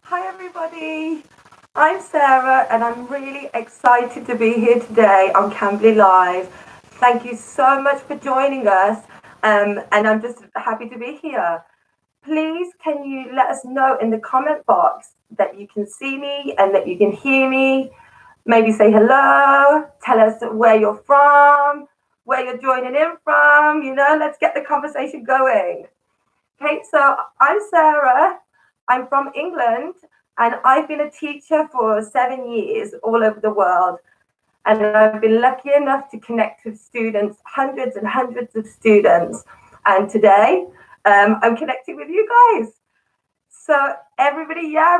Hi, everybody. I'm Sarah, and I'm really excited to be here today on Cambly Live. Thank you so much for joining us, and I'm just happy to be here. Please, can you let us know in the comment box that you can see me and that you can hear me? Maybe say hello, tell us where you're from, where you're joining in from. Let's get the conversation going. Okay, so I'm Sarah. I'm from England, and I've been a teacher for 7 years all over the world. And I've been lucky enough to connect with students, hundreds and hundreds of students. And today, I'm connecting with you guys. So everybody, yeah,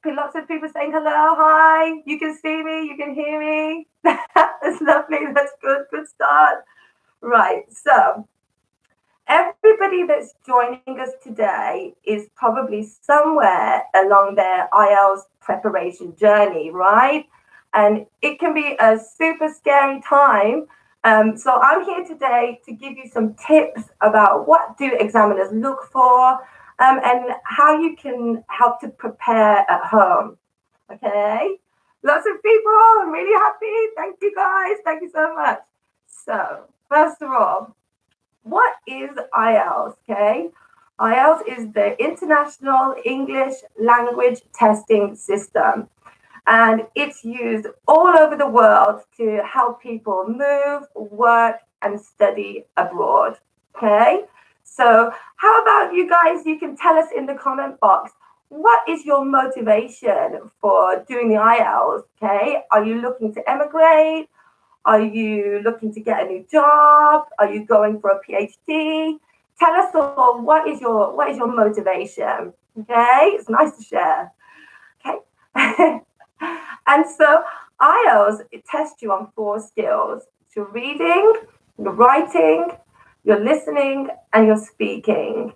lots of people saying hello, hi. You can see me, you can hear me. That's lovely. That's good. Good start. Right. So everybody that's joining us today is probably somewhere along their IELTS preparation journey, right? And it can be a super scary time. So I'm here today to give you some tips about what do examiners look for, and how you can help to prepare at home. Okay? Lots of people. I'm really happy. Thank you, guys. Thank you so much. So, first of all, what is IELTS? Okay, IELTS is the International English Language Testing System, and it's used all over the world to help people move, work, and study abroad. Okay, so how about you guys? You can tell us in the comment box. What is your motivation for doing the IELTS? Okay, are you looking to emigrate? Are you looking to get a new job? Are you going for a PhD? Tell us all what is your motivation. Okay, it's nice to share. Okay, and so IELTS it tests you on four skills: your reading, your writing, your listening, and your speaking.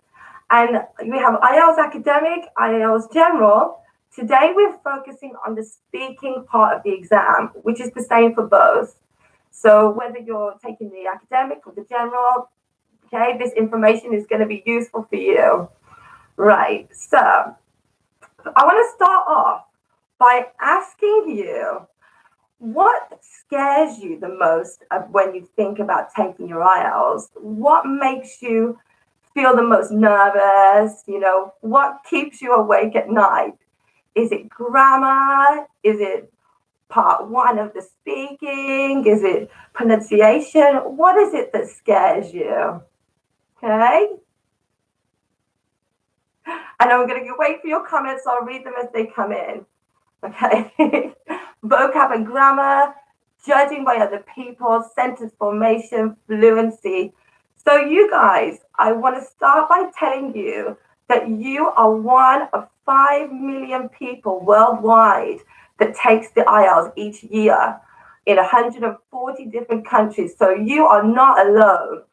And we have IELTS Academic, IELTS General. Today we're focusing on the speaking part of the exam, which is the same for both. So whether you're taking the academic or the general, okay, this information is going to be useful for you. Right. So I want to start off by asking you what scares you the most when you think about taking your IELTS? What makes you feel the most nervous? What keeps you awake at night? Is it grammar? Is it part one of the speaking? Is it pronunciation? What is it that scares you? Okay. And I'm going to wait for your comments. So I'll read them as they come in. Okay. Vocab and grammar, judging by other people, sentence formation, fluency. So you guys, I want to start by telling you that you are one of 5 million people worldwide that takes the IELTS each year in 140 different countries. So you are not alone.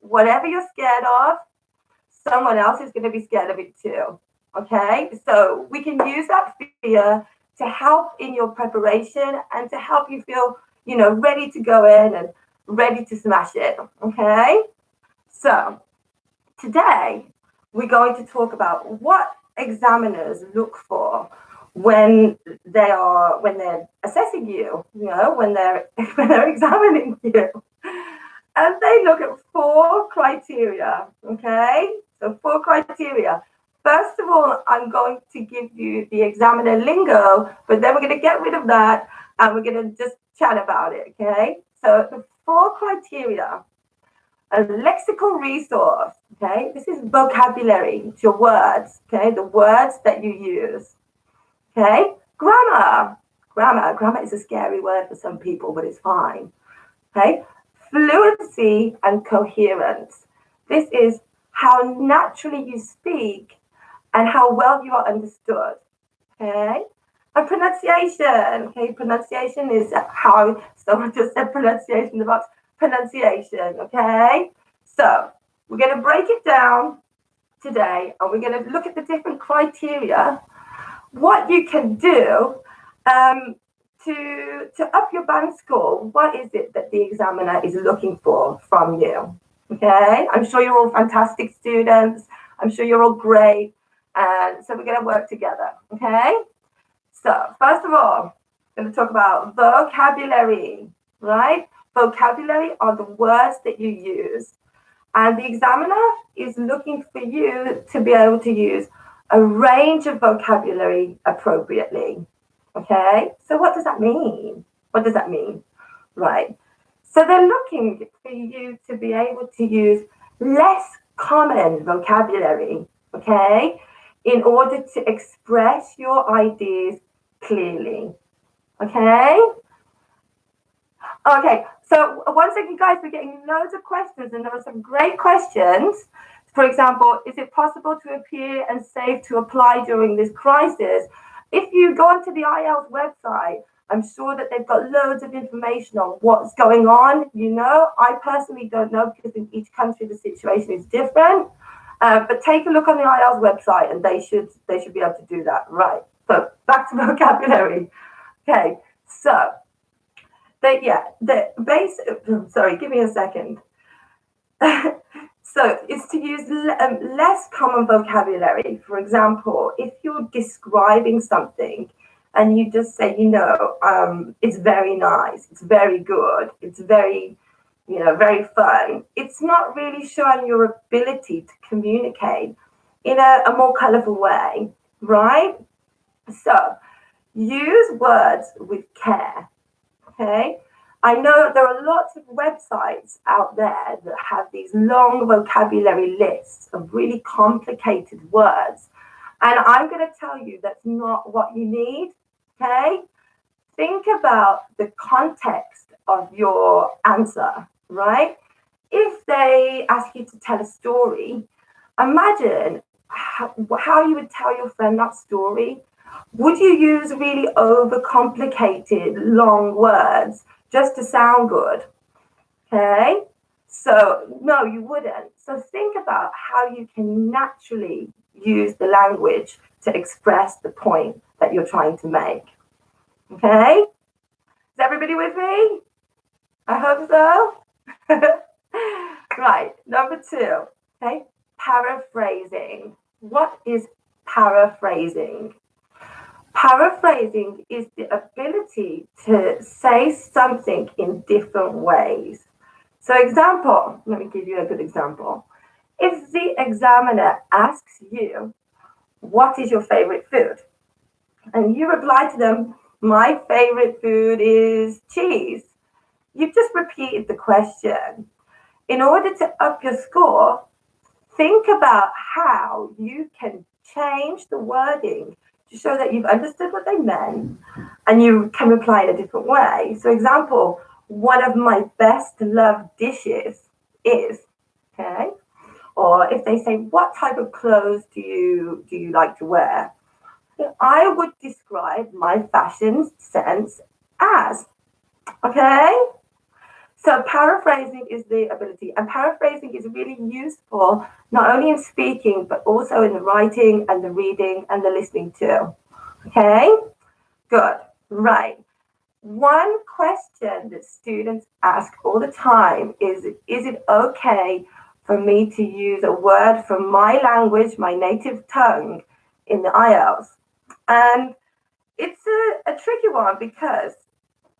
Whatever you're scared of, someone else is going to be scared of it too. Okay? So we can use that fear to help in your preparation and to help you feel, ready to go in and ready to smash it. Okay? So today we're going to talk about what examiners look for when they're assessing you, when they're when they're examining you. And they look at 4 criteria. Okay? So 4 criteria. First of all, I'm going to give you the examiner lingo, but then we're going to get rid of that and we're going to just chat about it. Okay? So the 4 criteria: a lexical resource. Okay, this is vocabulary. It's your words. Okay, the words that you use. Okay, grammar. Grammar is a scary word for some people, but it's fine. Okay, fluency and coherence. This is how naturally you speak and how well you are understood. Okay, and pronunciation. Okay, pronunciation is how someone just said pronunciation in the box. Pronunciation. Okay, so we're going to break it down today, and we're going to look at the different criteria, what you can do to up your band score. What is it that the examiner is looking for from you? Okay, I'm sure you're all fantastic students. I'm sure you're all great. And so we're going to work together, okay? So first of all, I'm going to talk about vocabulary, right? Vocabulary are the words that you use. And the examiner is looking for you to be able to use a range of vocabulary appropriately. Okay, so what does that mean? What does that mean? Right. So they're looking for you to be able to use less common vocabulary, okay, in order to express your ideas clearly. Okay? Okay, so once again, guys, we're getting loads of questions, and there are some great questions. For example, is it possible to appear and save to apply during this crisis? If you go onto the IELTS website, I'm sure that they've got loads of information on what's going on. You know, I personally don't know because in each country the situation is different. But take a look on the IELTS website, and they should be able to do that. Right. So back to vocabulary. Okay. So. Sorry, give me a second. So it's to use less common vocabulary. For example, if you're describing something and you just say, it's very nice, it's very good, it's very, very fun, it's not really showing your ability to communicate in a more colorful way, right? So use words with care. Okay, I know there are lots of websites out there that have these long vocabulary lists of really complicated words. And I'm going to tell you that's not what you need. Okay, think about the context of your answer, right? If they ask you to tell a story, imagine how you would tell your friend that story. Would you use really overcomplicated long words just to sound good? Okay, so no, you wouldn't. So think about how you can naturally use the language to express the point that you're trying to make. Okay, is everybody with me? I hope so. Right, number 2. Okay, paraphrasing. What is paraphrasing? Paraphrasing is the ability to say something in different ways. So example, let me give you a good example. If the examiner asks you, what is your favorite food? And you reply to them, my favorite food is cheese. You've just repeated the question. In order to up your score, think about how you can change the wording to show that you've understood what they meant and you can reply in a different way. So example, one of my best loved dishes is, okay? Or if they say, what type of clothes do you like to wear? I would describe my fashion sense as, okay? So paraphrasing is the ability, and paraphrasing is really useful not only in speaking, but also in the writing and the reading and the listening too. Okay, good, right. One question that students ask all the time is it okay for me to use a word from my language, my native tongue, in the IELTS? And it's a tricky one because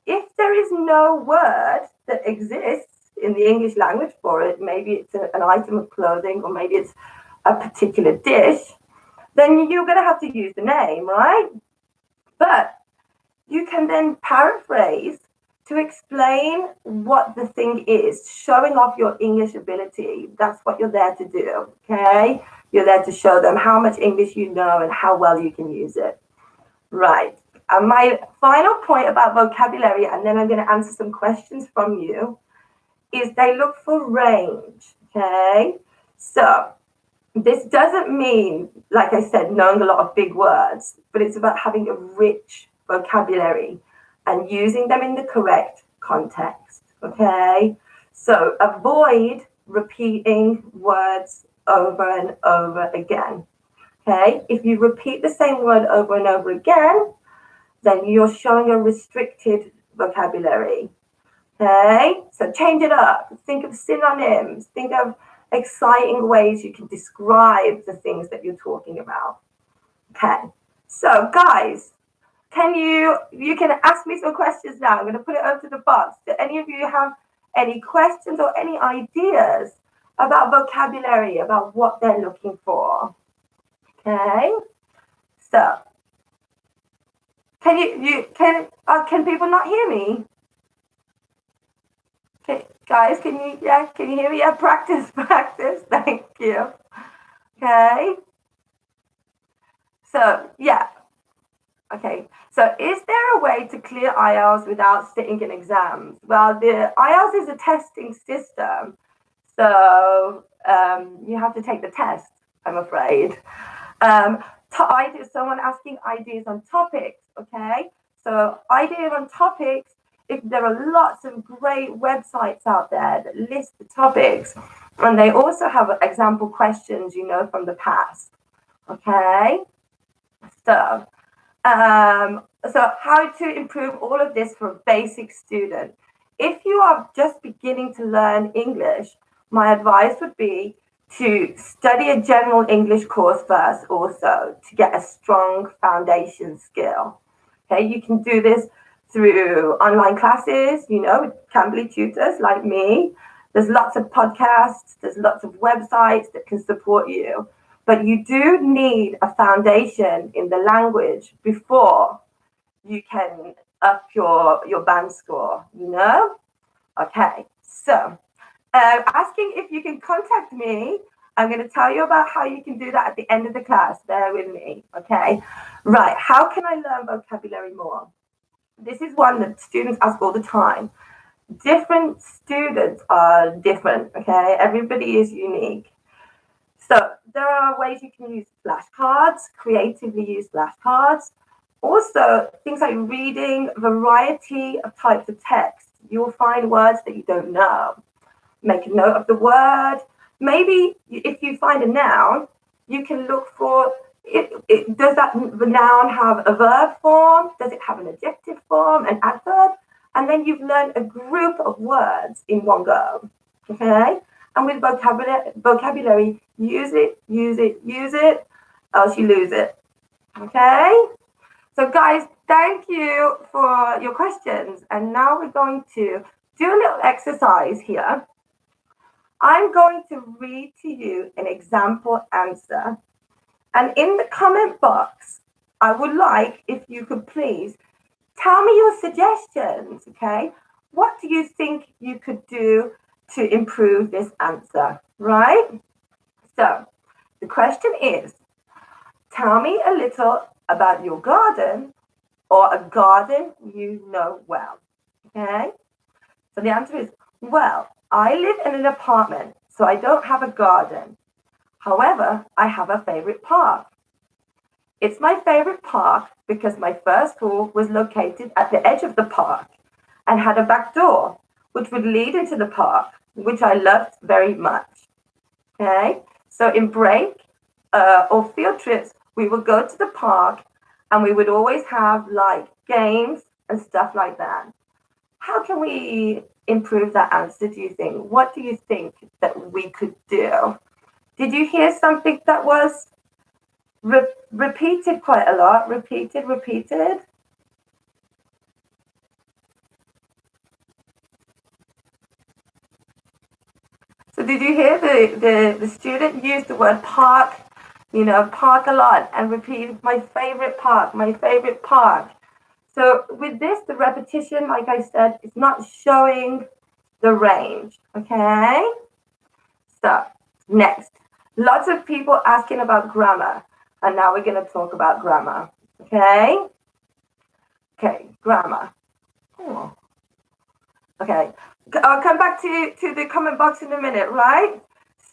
if there is no word that exists in the English language for it, maybe it's an item of clothing or maybe it's a particular dish, then you're going to have to use the name, right? But you can then paraphrase to explain what the thing is, showing off your English ability. That's what you're there to do, okay? You're there to show them how much English you know and how well you can use it. Right. And my final point about vocabulary, and then I'm going to answer some questions from you, is they look for range, okay? So this doesn't mean, like I said, knowing a lot of big words, but it's about having a rich vocabulary and using them in the correct context, okay? So avoid repeating words over and over again, okay? If you repeat the same word over and over again, then you're showing a restricted vocabulary. Okay, so change it up. Think of synonyms. Think of exciting ways you can describe the things that you're talking about. Okay, so guys, you can ask me some questions now. I'm going to put it over to the box. Do any of you have any questions or any ideas about vocabulary, about what they're looking for? Okay, so can people not hear me? Okay, guys, can you hear me? Yeah, practice. Thank you. Okay. So yeah. Okay. So is there a way to clear IELTS without sitting in exams? Well, the IELTS is a testing system, so you have to take the test, I'm afraid. Someone asking ideas on topics, okay? So ideas on topics, if there are lots of great websites out there that list the topics, and they also have example questions, from the past, okay? So how to improve all of this for a basic student? If you are just beginning to learn English, my advice would be to study a general English course first also to get a strong foundation skill. Okay, you can do this through online classes, with Cambly tutors like me. There's lots of podcasts, there's lots of websites that can support you. But you do need a foundation in the language before you can up your band score, Okay, so asking if you can contact me. I'm going to tell you about how you can do that at the end of the class. Bear with me, okay? Right, how can I learn vocabulary more? This is one that students ask all the time. Different students are different, okay? Everybody is unique. So there are ways you can use flashcards, creatively use flashcards. Also, things like reading variety of types of text. You'll find words that you don't know. Make a note of the word. Maybe if you find a noun, you can look for does that noun have a verb form? Does it have an adjective form, an adverb? And then you've learned a group of words in one go. Okay? And with vocabulary, use it, else you lose it. Okay? So guys, thank you for your questions. And now we're going to do a little exercise here. I'm going to read to you an example answer. And in the comment box, I would like if you could please tell me your suggestions, okay? What do you think you could do to improve this answer, right? So the question is, tell me a little about your garden or a garden you know well, okay? So the answer is, well, I live in an apartment, so I don't have a garden. However, I have a favorite park. It's my favorite park because my first school was located at the edge of the park and had a back door, which would lead into the park, which I loved very much. Okay, so in break or field trips, we would go to the park and we would always have like games and stuff like that. How can we improve that answer, do you think? What do you think that we could do? Did you hear something that was repeated quite a lot? Repeated? So did you hear the student use the word park, park a lot and repeat my favorite park. So with this, the repetition, like I said, is not showing the range, okay? So next, lots of people asking about grammar. And now we're going to talk about grammar, okay? Okay, grammar. Oh. Okay, I'll come back to the comment box in a minute, right?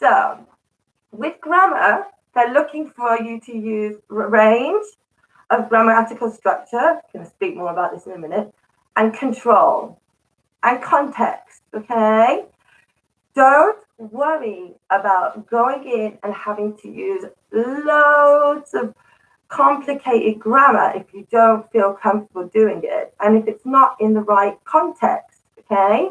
So with grammar, they're looking for you to use range of grammatical structure. I'm going to speak more about this in a minute. And control and context, okay? Don't worry about going in and having to use loads of complicated grammar if you don't feel comfortable doing it and if it's not in the right context, okay?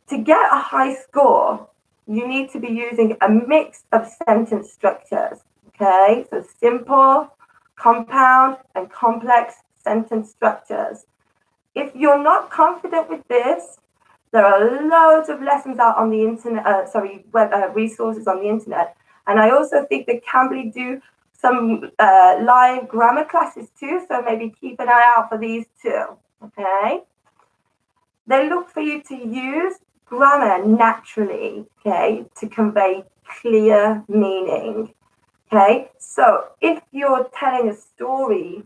To get a high score, you need to be using a mix of sentence structures. Okay, so simple, compound, and complex sentence structures. If you're not confident with this, there are loads of lessons out on the internet, resources on the internet. And I also think that Cambly do some live grammar classes too, so maybe keep an eye out for these too, okay? They look for you to use grammar naturally, okay, to convey clear meaning, okay? So if you're telling a story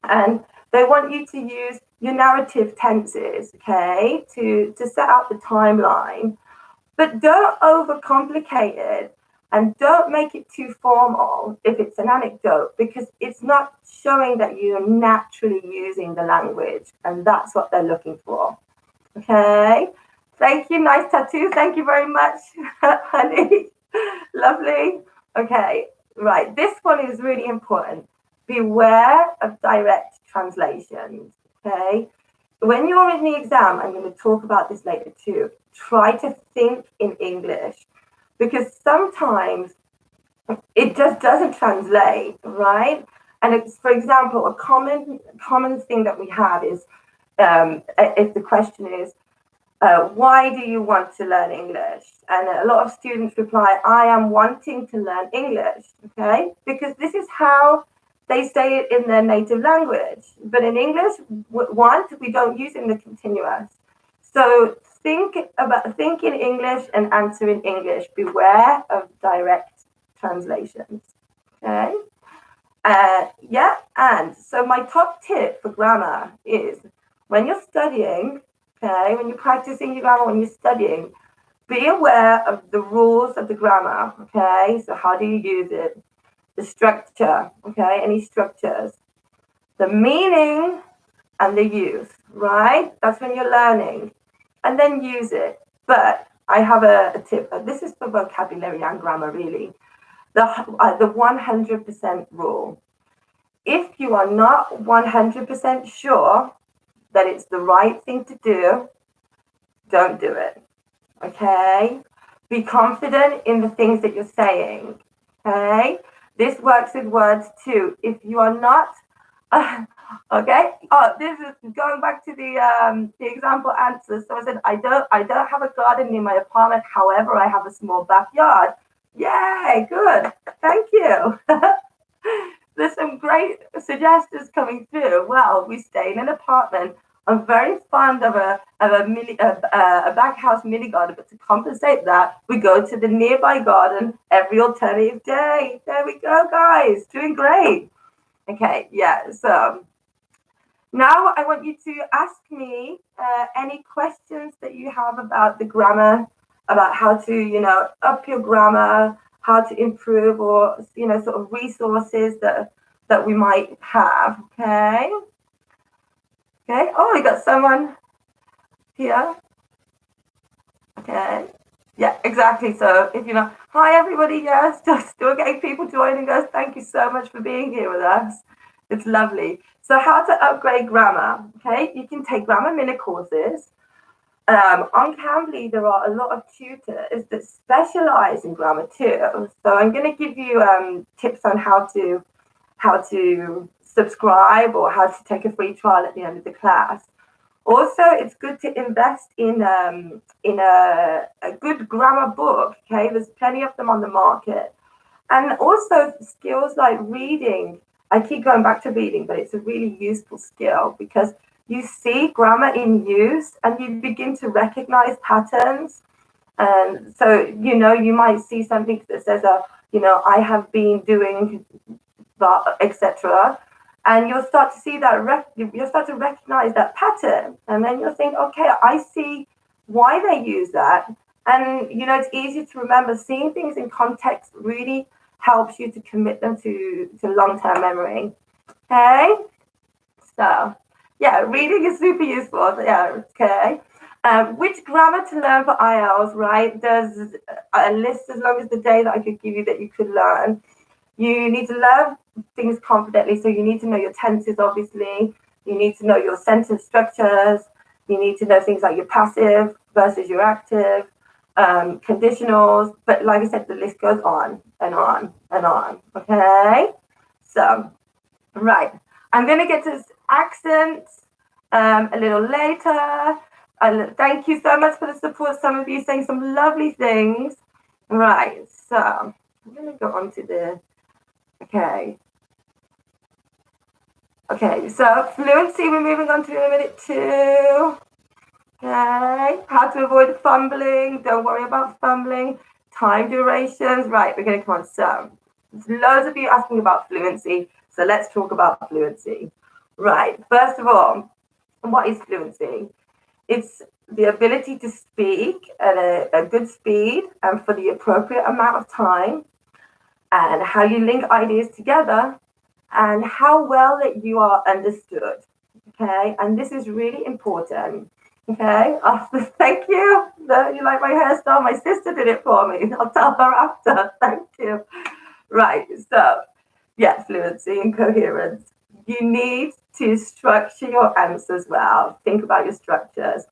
and they want you to use your narrative tenses, okay, to set out the timeline, but don't overcomplicate it and don't make it too formal if it's an anecdote, because it's not showing that you're naturally using the language, and that's what they're looking for. Okay, thank you. Nice tattoo. Thank you very much, honey. Lovely. Okay, right. This one is really important. Beware of direct translations. Okay, when you're in the exam, I'm going to talk about this later too, try to think in English, because sometimes it just doesn't translate, right? And it's, for example, a common thing that we have is, if the question is, why do you want to learn English? And a lot of students reply, I am wanting to learn English, okay? Because this is how they say it in their native language. But in English, want, we don't use it in the continuous. So think in English and answer in English. Beware of direct translations, okay? And so my top tip for grammar is, when you're studying, okay, when you're practicing your grammar, when you're studying, be aware of the rules of the grammar, okay? So how do you use it? The structure, okay? Any structures. The meaning and the use, right? That's when you're learning. And then use it. But I have a tip. This is for vocabulary and grammar, really. The 100% rule. If you are not 100% sure that it's the right thing to do, don't do it, okay? Be confident in the things that you're saying, okay? This works with words too. If you are not, okay? Oh, this is going back to the example answer. So I said, I don't have a garden in my apartment. However, I have a small backyard. Yay, good. Thank you. There's some great suggestions coming through. Well, we stay in an apartment. I'm very fond of a back house mini garden, but to compensate that, we go to the nearby garden every alternative day. There we go, guys. Doing great. Okay, yeah. So now I want you to ask me any questions that you have about the grammar, about how to, up your grammar, how to improve, or, sort of resources that we might have. Okay. Okay. Oh, we got someone here. Okay. Yeah, exactly. So if hi everybody, yes, still getting people joining us. Thank you so much for being here with us. It's lovely. So how to upgrade grammar. Okay, you can take grammar mini courses. On Cambly, there are a lot of tutors that specialize in grammar too. So I'm going to give you tips on how to subscribe or how to take a free trial at the end of the class. Also, it's good to invest in a good grammar book. Okay, there's plenty of them on the market, and also skills like reading. I keep going back to reading, but it's a really useful skill because you see grammar in use and you begin to recognize patterns. And so, you might see something that says, I have been doing that, etc. And you'll start to see that, you'll start to recognize that pattern. And then you'll think, okay, I see why they use that. And, it's easy to remember. Seeing things in context really helps you to commit them to long-term memory. Okay? So, yeah, reading is super useful. Yeah, okay. Which grammar to learn for IELTS, right? There's a list as long as the day that I could give you that you could learn. You need to learn things confidently, so you need to know your tenses, obviously. You need to know your sentence structures. You need to know things like your passive versus your active. conditionals, but like I said, the list goes on and on and on. Okay, so right, I'm going to get to accents a little later. Thank you so much for the support. Some of you saying some lovely things. Right, so I'm going to go on to the, okay, so fluency, we're moving on to in a minute too. Okay, how to avoid fumbling. Don't worry about fumbling. Time durations. Right, we're going to come on. So, there's loads of you asking about fluency. So, let's talk about fluency. Right, first of all, what is fluency? It's the ability to speak at a good speed and for the appropriate amount of time, and how you link ideas together, and how well that you are understood. Okay, and this is really important. Okay, thank you. You like my hairstyle? My sister did it for me. I'll tell her after. Thank you. Right, so yeah, fluency and coherence. You need to structure your answers well. Think about your structures.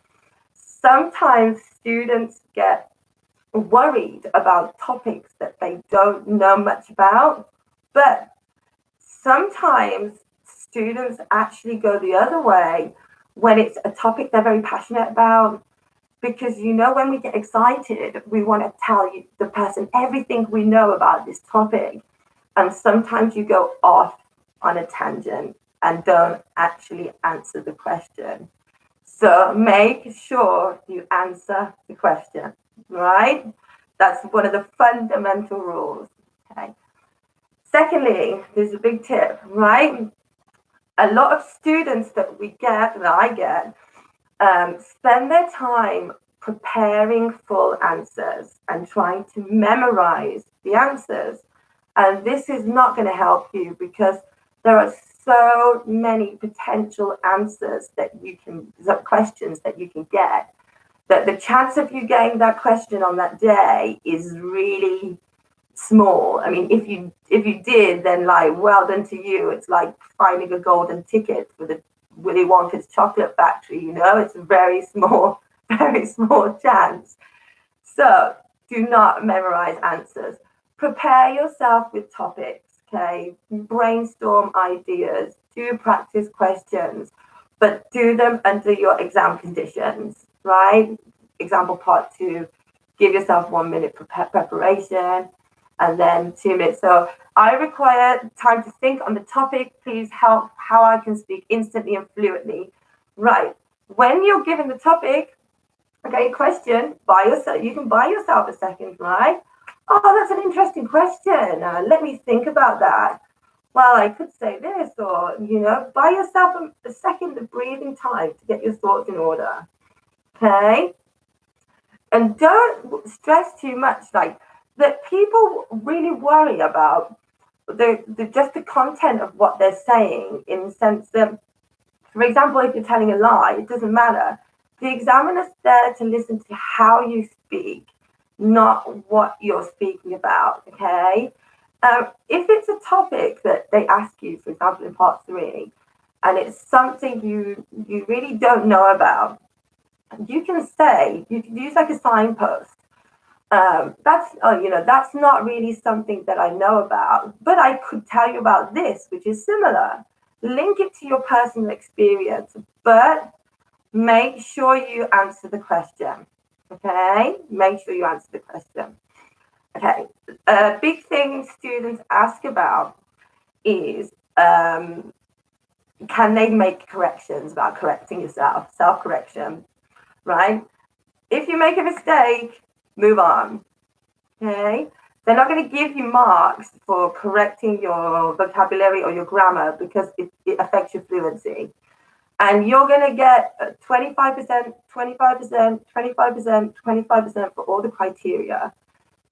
Sometimes students get worried about topics that they don't know much about, but sometimes students actually go the other way when it's a topic they're very passionate about, because when we get excited, we want to tell the person everything we know about this topic, and sometimes you go off on a tangent and don't actually answer the question. So make sure you answer the question, right? That's one of the fundamental rules. Okay. Secondly, there's a big tip, right? A lot of students that I get, spend their time preparing full answers and trying to memorize the answers. And this is not going to help you, because there are so many potential answers questions that you can get, that the chance of you getting that question on that day is really small. I mean, if you did, then well done to you. It's like finding a golden ticket for the Willy Wonka's chocolate factory. It's a very small chance. So do not memorize answers. Prepare yourself with topics. Okay, brainstorm ideas. Do practice questions, but do them under your exam conditions. Right? Example part 2. Give yourself 1 minute preparation, and then 2 minutes. So I require time to think on the topic. Please help how I can speak instantly and fluently. Right. When you're given the topic, okay, question, you can buy yourself a second, right? Oh, that's an interesting question. Let me think about that. Well, I could say this, or, buy yourself a second of breathing time to get your thoughts in order. Okay? And don't stress too much, that people really worry about just the content of what they're saying, in the sense that, for example, if you're telling a lie, it doesn't matter. The examiner's there to listen to how you speak, not what you're speaking about, okay? If it's a topic that they ask you, for example, in part 3, and it's something you really don't know about, you can use like a signpost. That's not really something that I know about, but I could tell you about this, which is similar. Link it to your personal experience, but make sure you answer the question. Okay? Make sure you answer the question. Okay. A big thing students ask about is, can they make corrections about correcting yourself? Self-correction, right? If you make a mistake, move on. Okay? They're not going to give you marks for correcting your vocabulary or your grammar, because it affects your fluency. And you're going to get 25%, 25%, 25%, 25% for all the criteria.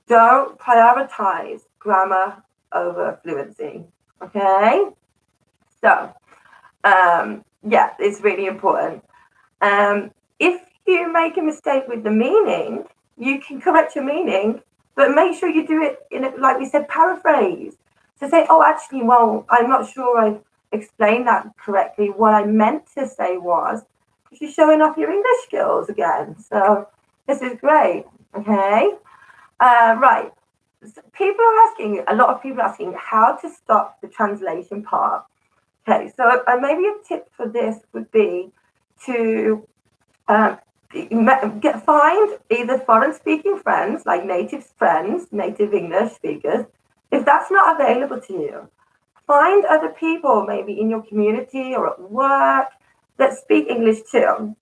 Don't prioritize grammar over fluency. Okay? So, it's really important. If you make a mistake with the meaning, you can correct your meaning, but make sure you do it like we said, paraphrase. So say, oh, actually, well, I'm not sure I explained that correctly. What I meant to say was, you're showing off your English skills again. So this is great. Okay. Right. So a lot of people are asking how to stop the translation part. Okay, so maybe a tip for this would be to um, find either foreign speaking friends, like native friends, native English speakers. If that's not available to you, find other people maybe in your community or at work that speak English too,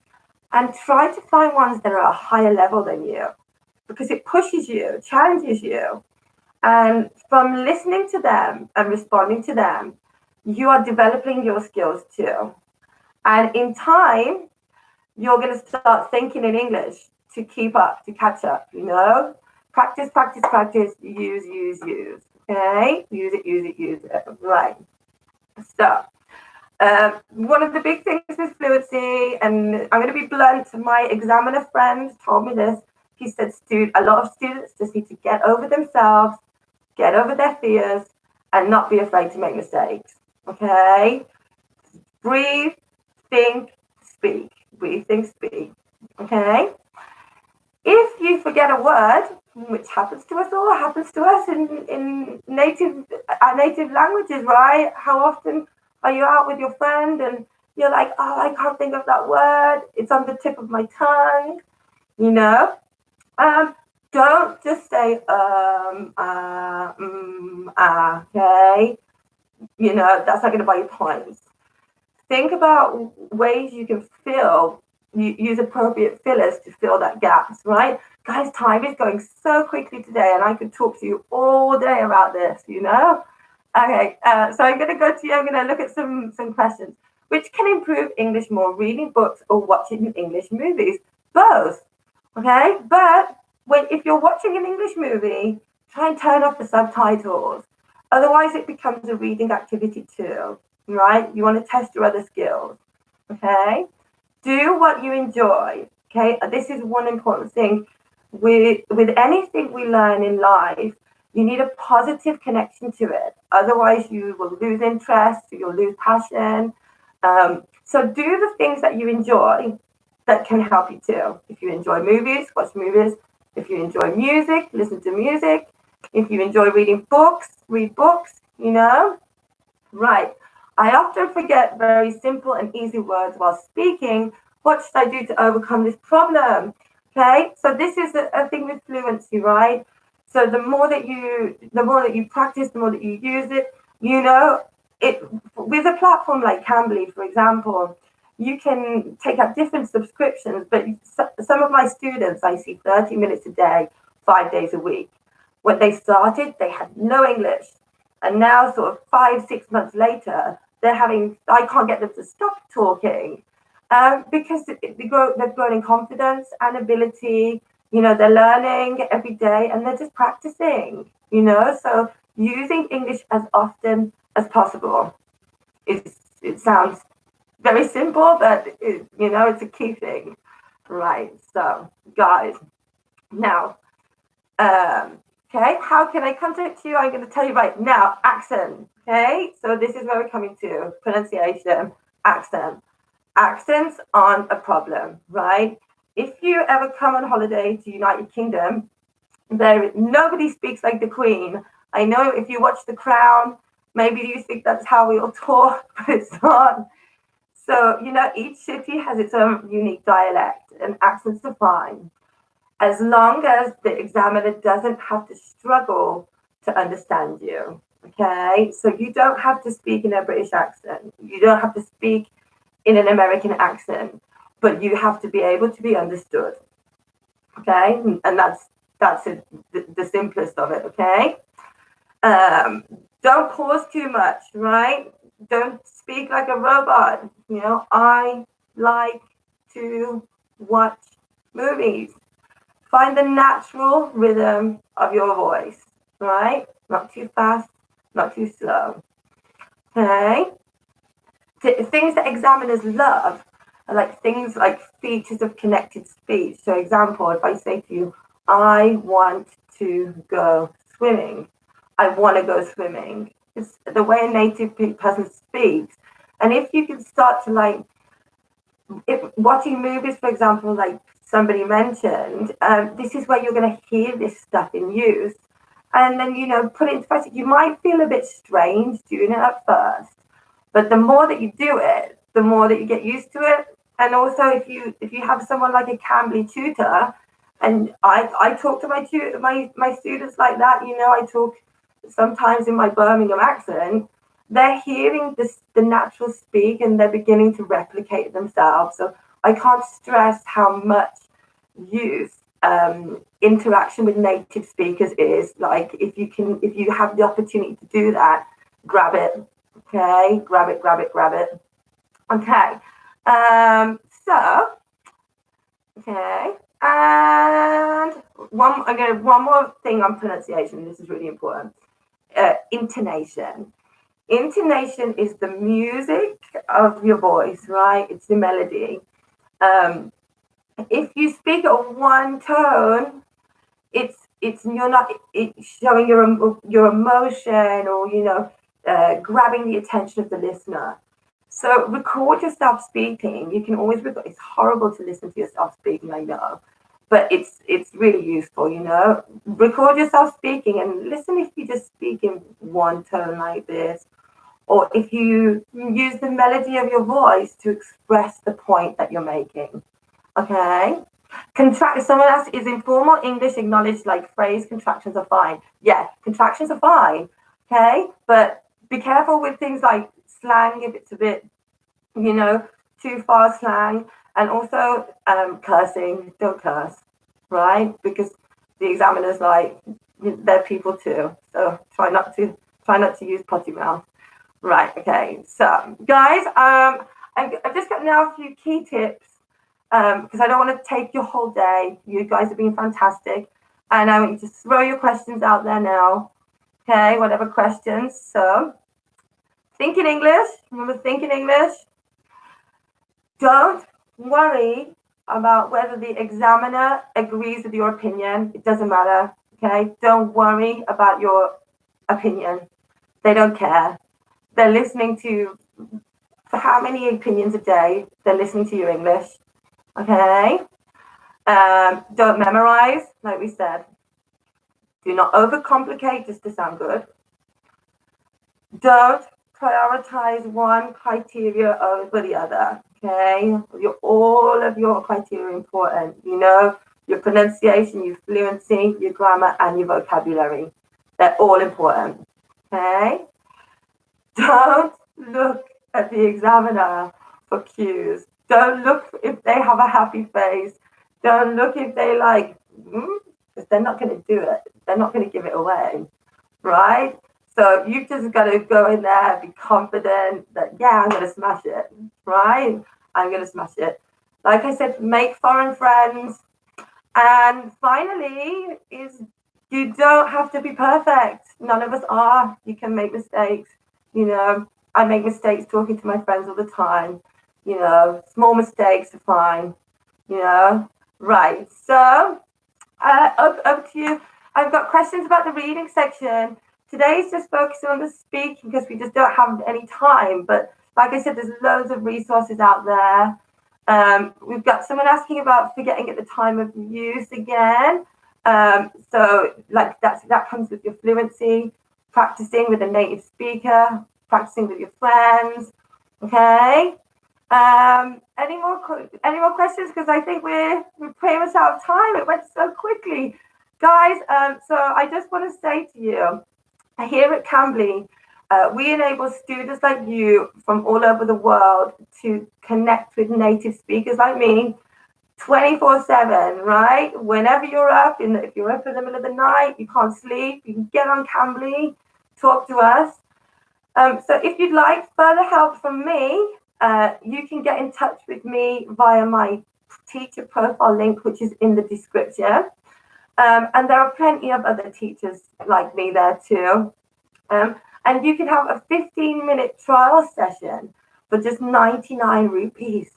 and try to find ones that are a higher level than you, because it pushes you, challenges you. And from listening to them and responding to them, you are developing your skills too. And in time, you're going to start thinking in English to keep up, to catch up, Practice, practice, practice, use. Okay? Use it. Right. So, one of the big things with fluency, and I'm going to be blunt, my examiner friend told me this. He said, a lot of students just need to get over themselves, get over their fears, and not be afraid to make mistakes. Okay? Breathe, think, speak. Breathe, think, speak. Okay? If you forget a word, which happens to us all, happens to us in our native languages, right? How often are you out with your friend and you're like, oh, I can't think of that word. It's on the tip of my tongue, you know? Don't just say okay. That's not going to buy you points. Think about ways you can use appropriate fillers to fill that gaps, right? Guys, time is going so quickly today, and I could talk to you all day about this, Okay, so I'm going to go to you. I'm going to look at some questions. Which can improve English more, reading books or watching English movies? Both, okay? But if you're watching an English movie, try and turn off the subtitles. Otherwise, it becomes a reading activity too, right? You want to test your other skills, okay? Do what you enjoy, okay? This is one important thing. With anything we learn in life, you need a positive connection to it. Otherwise, you will lose interest, you'll lose passion. So do the things that you enjoy that can help you too. If you enjoy movies, watch movies. If you enjoy music, listen to music. If you enjoy reading books, read books, Right. I often forget very simple and easy words while speaking. What should I do to overcome this problem? Okay, so this is a thing with fluency, right? So the more that you practice, the more that you use it, it with a platform like Cambly, for example, you can take out different subscriptions, but some of my students, I see 30 minutes a day, 5 days a week. When they started, they had no English. And now, sort of 5-6 months later, I can't get them to stop talking because they've grown in confidence and ability. They're learning every day and they're just practicing, So using English as often as possible. It sounds very simple, but it's a key thing. Right. So, guys, now, okay, how can I contact you? I'm going to tell you right now. Accent. Okay, so this is where we're coming to pronunciation, accent. Accents aren't a problem, right? If you ever come on holiday to United Kingdom, nobody speaks like the Queen. I know if you watch The Crown, maybe you think that's how we all talk, but it's not. So, each city has its own unique dialect and accents are fine, as long as the examiner doesn't have to struggle to understand you. Okay, so you don't have to speak in a British accent, you don't have to speak in an American accent, but you have to be able to be understood. Okay, and that's the simplest of it. Okay, don't pause too much, right? Don't speak like a robot. I like to watch movies. Find the natural rhythm of your voice, right? Not too fast, not too slow. Okay? Things that examiners love are like things like features of connected speech. So, example, if I say to you, I want to go swimming, I want to go swimming. It's the way a native person speaks. And if you can start to watching movies, for example, like somebody mentioned, this is where you're going to hear this stuff in use. And then, put it into practice. You might feel a bit strange doing it at first, but the more that you do it, the more that you get used to it. And also, if you have someone like a Cambly tutor, and I talk to my students like that, I talk sometimes in my Birmingham accent. They're hearing the natural speak, and they're beginning to replicate themselves. So I can't stress how much use interaction with native speakers is. Like, if you have the opportunity to do that, grab it. Okay, grab it. Okay. Okay. And one more thing on pronunciation. This is really important. Intonation. Intonation is the music of your voice, right? It's the melody. If you speak at one tone, you're not showing your emotion, or grabbing the attention of the listener. So record yourself speaking. You can always record. It's horrible to listen to yourself speaking, I know, but it's really useful. Record yourself speaking and listen if you just speak in one tone like this, or if you use the melody of your voice to express the point that you're making. Okay. Someone else, is informal English acknowledged like phrase contractions are fine? Yeah, contractions are fine. Okay, but be careful with things like slang if it's a bit, too far slang, and also cursing. Don't curse, right? Because the examiner's like, they're people too. So try not to use potty mouth. Right. Okay. So guys, I've just got now a few key tips. Because I don't want to take your whole day. You guys have been fantastic. And I want you to throw your questions out there now. Okay, whatever questions. So, think in English. Remember, think in English. Don't worry about whether the examiner agrees with your opinion. It doesn't matter. Okay, don't worry about your opinion. They don't care. They're listening to, for how many opinions a day? They're listening to your English. Okay. Don't memorize, like we said. Do not overcomplicate just to sound good. Don't prioritize one criteria over the other. Okay. All of your criteria are important. Your pronunciation, your fluency, your grammar, and your vocabulary. They're all important. Okay. Don't look at the examiner for cues. Don't look if they have a happy face. Don't look if they because they're not going to do it. They're not going to give it away, right? So you've just got to go in there, be confident that, yeah, I'm going to smash it, right? I'm going to smash it. Like I said, make foreign friends. And finally, you don't have to be perfect. None of us are. You can make mistakes. I make mistakes talking to my friends all the time. Small mistakes are fine. Right. So, up to you. I've got questions about the reading section. Today's just focusing on the speaking because we just don't have any time. But like I said, there's loads of resources out there. We've got someone asking about forgetting at the time of use again. So like that comes with your fluency, practicing with a native speaker, practicing with your friends. Okay. Any more questions? Because I think we're pretty much out of time. It went so quickly, guys. So I just want to say to you, here at Cambly, we enable students like you from all over the world to connect with native speakers like me 24/7, right? Whenever you're up, if you're up in the middle of the night, you can't sleep, you can get on Cambly, talk to us. So if you'd like further help from me, you can get in touch with me via my teacher profile link, which is in the description. And there are plenty of other teachers like me there too. And you can have a 15-minute trial session for just 99 rupees.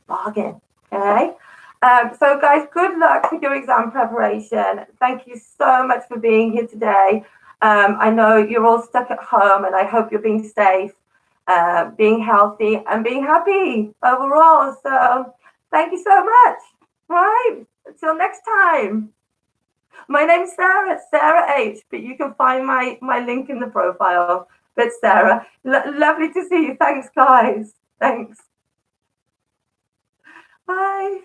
Bargain, okay? So guys, good luck with your exam preparation. Thank you so much for being here today. I know you're all stuck at home, and I hope you're being safe, being healthy, and being happy overall. So thank you so much. Right. Until next time. My name's Sarah, Sarah H, but you can find my link in the profile. But Sarah, lovely to see you. Thanks, guys. Thanks. Bye.